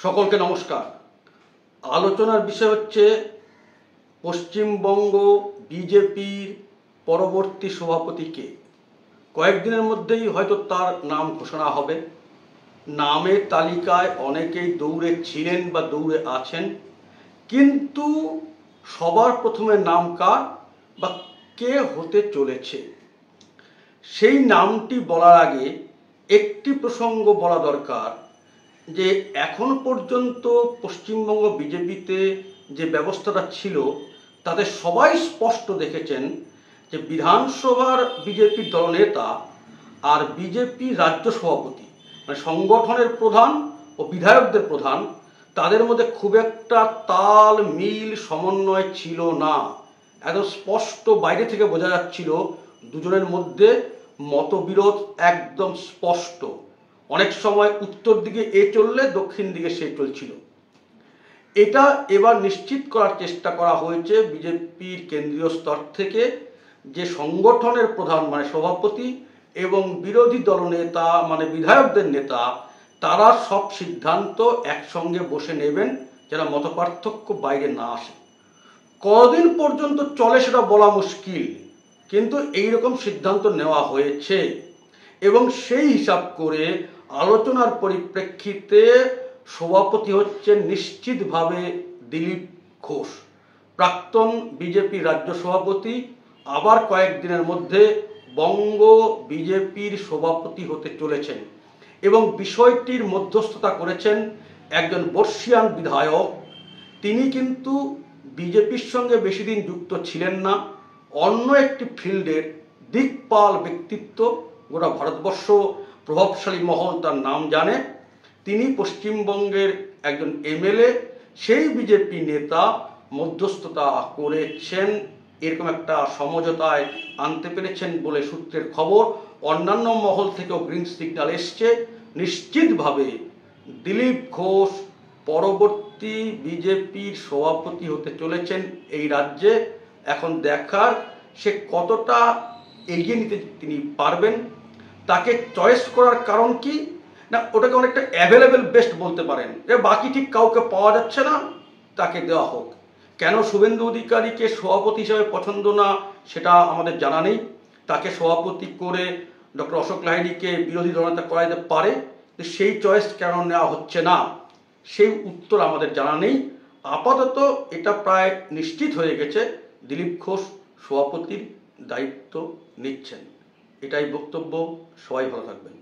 সকলকে নমস্কার। আলোচনার বিষয় হচ্ছে পশ্চিমবঙ্গ বিজেপির পরবর্তী সভাপতিকে। কয়েকদিনের মধ্যেই হয়তো তার নাম ঘোষণা হবে। নামের তালিকায় অনেকেই দৌড়ে ছিলেন বা দৌড়ে আছেন, কিন্তু সবার প্রথমে নাম কার বা কে হতে চলেছে সেই নামটি বলার আগে একটি প্রসঙ্গ বলা দরকার যে এখন পর্যন্ত পশ্চিমবঙ্গ বিজেপিতে যে ব্যবস্থাটা ছিল তাতে সবাই স্পষ্ট দেখেছেন যে বিধানসভার বিজেপির দলনেতা আর বিজেপি রাজ্য সভাপতি মানে সংগঠনের প্রধান ও বিধায়কদের প্রধান তাদের মধ্যে খুব একটা তাল মিল সমন্বয় ছিল না। একদম স্পষ্ট বাইরে থেকে বোঝা যাচ্ছিল দুজনের মধ্যে মতবিরোধ একদম স্পষ্ট। অনেক সময় উত্তর দিকে এ চললে দক্ষিণ দিকে সে চলছিল। এটা এবার নিশ্চিত করার চেষ্টা করা হয়েছে বিজেপির কেন্দ্রীয় স্তর থেকে যে সংগঠনের প্রধান মানে সভাপতি এবং বিরোধী দলনেতা মানে বিধায়কদের নেতা তারা সব সিদ্ধান্ত একসঙ্গে বসে নেবেন, যেন মতপার্থক্য বাইরে না আসে। কদিন পর্যন্ত চলে সেটা বলা মুশকিল, কিন্তু এইরকম সিদ্ধান্ত নেওয়া হয়েছে এবং সেই হিসাব করে আলোচনার পরিপ্রেক্ষিতে সভাপতি হচ্ছেন নিশ্চিতভাবে দিলীপ ঘোষ, প্রাক্তন বিজেপি রাজ্য সভাপতি। আবার কয়েকদিনের মধ্যে বঙ্গ বিজেপির সভাপতি হতে চলেছেন এবং বিষয়টির মধ্যস্থতা করেছেন একজন বর্ষিয়ান বিধায়ক। তিনি কিন্তু বিজেপির সঙ্গে বেশি দিন যুক্ত ছিলেন না, অন্য একটি ফিল্ডের দিকপাল ব্যক্তিত্ব, গোটা ভারতবর্ষ প্রভাবশালী মহল তার নাম জানে। তিনি পশ্চিমবঙ্গের একজন এমএলএ, সেই বিজেপি নেতা মধ্যস্থতা করেছেন, এরকম একটা সমঝোতায় আনতে পেরেছেন বলে সূত্রের খবর। অন্যান্য মহল থেকেও গ্রিন সিগন্যাল এসছে। নিশ্চিতভাবে দিলীপ ঘোষ পরবর্তী বিজেপির সভাপতি হতে চলেছেন এই রাজ্যে। এখন দেখার সে কতটা এগিয়ে নিতে তিনি পারবেন। তাকে চয়েস করার কারণ কি না, ওটাকে অনেকটা অ্যাভেলেবেল বেস্ট বলতে পারেন, যে বাকি ঠিক কাউকে পাওয়া যাচ্ছে না, তাকে দেওয়া হোক। কেন শুভেন্দু অধিকারীকে সভাপতি হিসাবে পছন্দ না সেটা আমাদের জানা নেই। তাকে সভাপতি করে ডক্টর অশোক লাহিড়ীকে বিরোধী দলনেতা করা যেতে পারে, সেই চয়েস কেন নেওয়া হচ্ছে না সেই উত্তর আমাদের জানা নেই। আপাতত এটা প্রায় নিশ্চিত হয়ে গেছে দিলীপ ঘোষ সভাপতির দায়িত্ব নিচ্ছেন। এটাই বক্তব্য। সবাই ভালো থাকবেন।